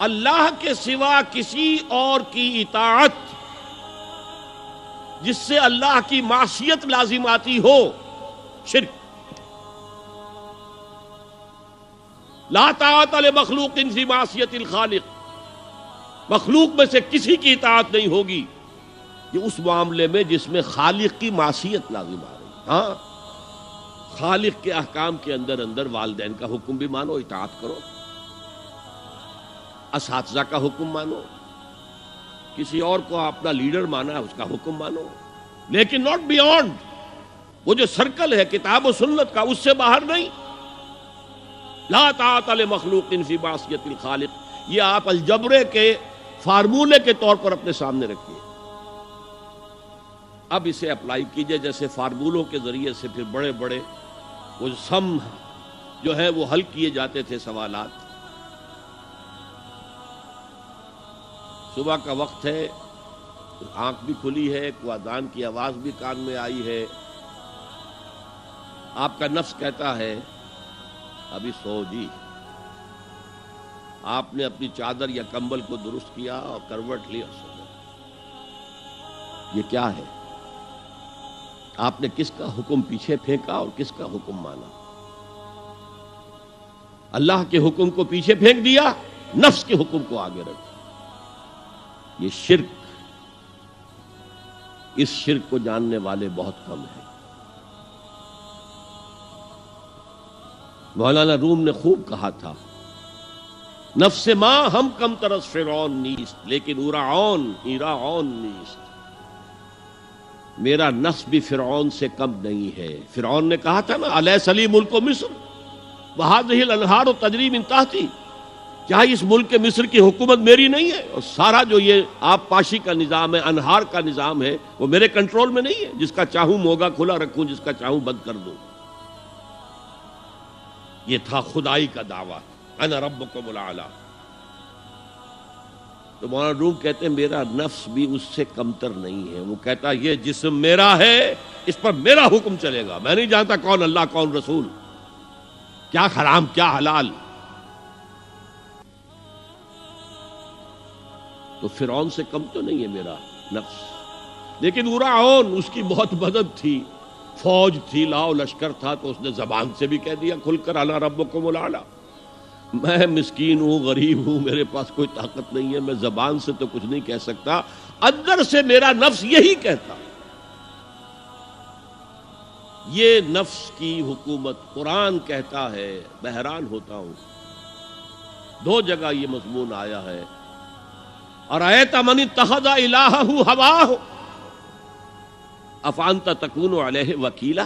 اللہ کے سوا کسی اور کی اطاعت جس سے اللہ کی معصیت لازم آتی ہو، شرک۔ لا طاعت لمخلوق فی معصیت الخالق، مخلوق میں سے کسی کی اطاعت نہیں ہوگی یہ اس معاملے میں جس میں خالق کی معصیت لازم آ رہی۔ ہاں، خالق کے احکام کے اندر والدین کا حکم بھی مانو، اطاعت کرو، اساتذہ کا حکم مانو، کسی اور کو اپنا لیڈر مانا ہے اس کا حکم مانو، لیکن ناٹ بیونڈ، وہ جو سرکل ہے کتاب و سنت کا اس سے باہر نہیں۔ لا طاعت لمخلوق فی معصیت الخالق، یہ آپ الجبرے کے فارمولے کے طور پر اپنے سامنے رکھیے، اب اسے اپلائی کیجئے جیسے فارمولوں کے ذریعے سے پھر بڑے بڑے وہ سم جو ہے وہ حل کیے جاتے تھے سوالات۔ صبح کا وقت ہے، آنکھ بھی کھلی ہے، کوئی اذان کی آواز بھی کان میں آئی ہے، آپ کا نفس کہتا ہے ابھی سو جی۔ آپ نے اپنی چادر یا کمبل کو درست کیا اور کروٹ لیا، سو گئے۔ یہ کیا ہے؟ آپ نے کس کا حکم پیچھے پھینکا اور کس کا حکم مانا؟ اللہ کے حکم کو پیچھے پھینک دیا، نفس کے حکم کو آگے رکھ۔ یہ شرک، اس شرک کو جاننے والے بہت کم ہیں۔ مولانا روم نے خوب کہا تھا، نفس ما ہم کم ترس فرعون نیست لیکن ایراعون نیست، میرا نفس بھی فرعون سے کم نہیں ہے۔ فرعون نے کہا تھا نا الیس لی ملک مصر وہذہ الانہار تجری من تحتی، کیا اس ملک مصر کی حکومت میری نہیں ہے؟ اور سارا جو یہ آب پاشی کا نظام ہے، انہار کا نظام ہے، وہ میرے کنٹرول میں نہیں ہے؟ جس کا چاہوں موگا کھلا رکھوں، جس کا چاہوں بند کر دوں۔ یہ تھا خدائی کا دعویٰ، انا ربکم الاعلی۔ تو مولانا روم کہتے ہیں میرا نفس بھی اس سے کمتر نہیں ہے۔ وہ کہتا یہ جسم میرا ہے، اس پر میرا حکم چلے گا، میں نہیں جانتا کون اللہ کون رسول، کیا حرام کیا حلال۔ تو فرعون سے کم تو نہیں ہے میرا نفس، لیکن ایراعون اس کی بہت مدد تھی، فوج تھی، لاؤ لشکر تھا، تو اس نے زبان سے بھی کہہ دیا کھل کر انا ربکم الاعلی۔ میں مسکین ہوں، غریب ہوں، میرے پاس کوئی طاقت نہیں ہے، میں زبان سے تو کچھ نہیں کہہ سکتا، اندر سے میرا نفس یہی کہتا۔ یہ نفس کی حکومت قرآن کہتا ہے، میں حیران ہوتا ہوں، دو جگہ یہ مضمون آیا ہے، ارأیت من اتخذ الہہ ہواہ افانت تکون علیہ وکیلا۔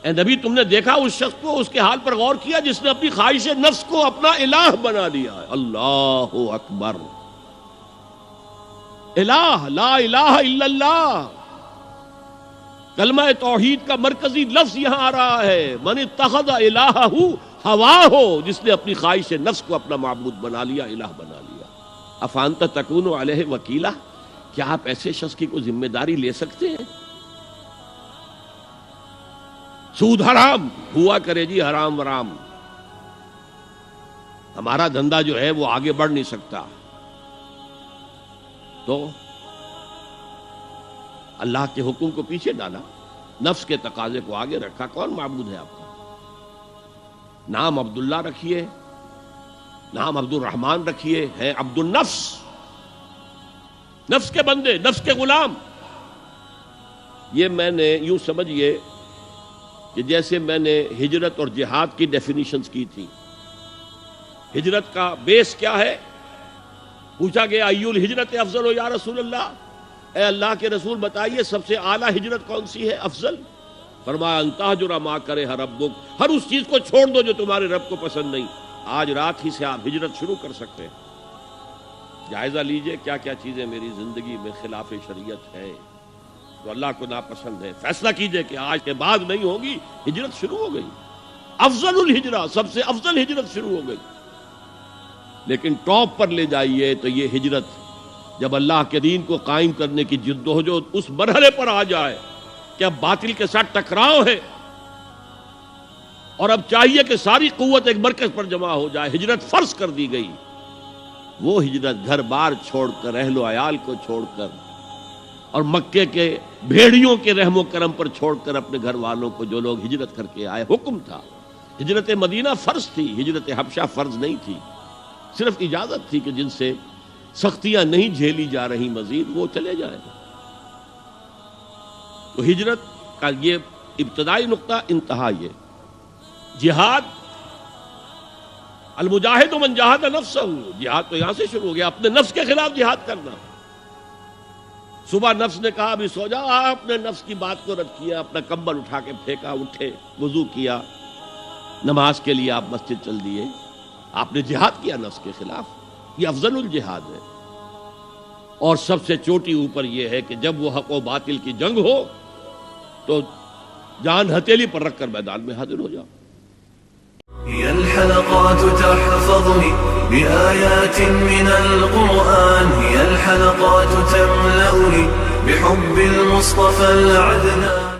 اے نبی تم نے دیکھا اس شخص کو، اس کے حال پر غور کیا جس نے اپنی خواہش نفس کو اپنا الہ بنا لیا ہے۔ اللہ اکبر، الہ، لا الہ الا اللہ، کلمہ توحید کا مرکزی لفظ یہاں آ رہا ہے، من اتخذ الہہ ہواہ، جس نے اپنی خواہش نفس کو اپنا معبود بنا لیا، الہ بنا لیا۔ افانت تکون علیہ وکیلا، کیا آپ ایسے شخص کی کوئی ذمہ داری لے سکتے ہیں؟ سود حرام ہوا کرے جی، حرام ورام، ہمارا دھندا جو ہے وہ آگے بڑھ نہیں سکتا، تو اللہ کے حکم کو پیچھے ڈالا، نفس کے تقاضے کو آگے رکھا۔ کون معبود ہے آپ کا؟ نام عبداللہ رکھیے، نام عبد الرحمن رکھیے، ہے عبد النفس، نفس کے بندے، نفس کے غلام۔ یہ میں نے یوں سمجھئے کہ جیسے میں نے ہجرت اور جہاد کی ڈیفینیشنز کی تھی۔ ہجرت کا بیس کیا ہے؟ پوچھا گیا ایو الہجرت افضل ہو یا رسول اللہ، اے اللہ کے رسول بتائیے سب سے اعلیٰ ہجرت کون سی ہے، افضل؟ فرمایا ان تہجر ما کرہ ربک، ہر اس چیز کو چھوڑ دو جو تمہارے رب کو پسند نہیں۔ آج رات ہی سے آپ ہجرت شروع کر سکتے ہیں۔ جائزہ لیجئے کیا کیا چیزیں میری زندگی میں خلاف شریعت ہے، تو اللہ کو ناپسند ہے، فیصلہ کیجئے کہ آج کے بعد نہیں ہوگی۔ ہجرت شروع ہو گئی، افضل الہجرہ، سب سے افضل ہجرت شروع ہو گئی۔ لیکن ٹاپ پر لے جائیے تو یہ ہجرت جب اللہ کے دین کو قائم کرنے کی جدوجہد اس مرحلے پر آ جائے کہ اب باطل کے ساتھ ٹکراؤ ہے اور اب چاہیے کہ ساری قوت ایک مرکز پر جمع ہو جائے، ہجرت فرض کر دی گئی، وہ ہجرت گھر بار چھوڑ کر، اہل و عیال کو چھوڑ کر، اور مکے کے بھیڑیوں کے رحم و کرم پر چھوڑ کر اپنے گھر والوں کو جو لوگ ہجرت کر کے آئے، حکم تھا۔ ہجرت مدینہ فرض تھی، ہجرت حبشہ فرض نہیں تھی، صرف اجازت تھی کہ جن سے سختیاں نہیں جھیلی جا رہی مزید وہ چلے جائیں۔ تو ہجرت کا یہ ابتدائی نقطہ، انتہا یہ جہاد، المجاہد من جاہد نفسہ، جہاد تو یہاں سے شروع ہو گیا، اپنے نفس کے خلاف جہاد کرنا۔ صبح نفس نے کہا ابھی سو جا، آپ نے نفس کی بات کو رد کیا، اپنا کمبل اٹھا کے پھینکا، اٹھے، وضو کیا، نماز کے لیے آپ مسجد چل دیے، آپ نے جہاد کیا نفس کے خلاف۔ یہ افضل الجہاد ہے، اور سب سے چوٹی اوپر یہ ہے کہ جب وہ حق و باطل کی جنگ ہو تو جان ہتھیلی پر رکھ کر میدان میں حاضر ہو جاؤ۔ هي الحلقات تحفظني بآيات من القرآن، هي الحلقات تملأني بحب المصطفى العدنان.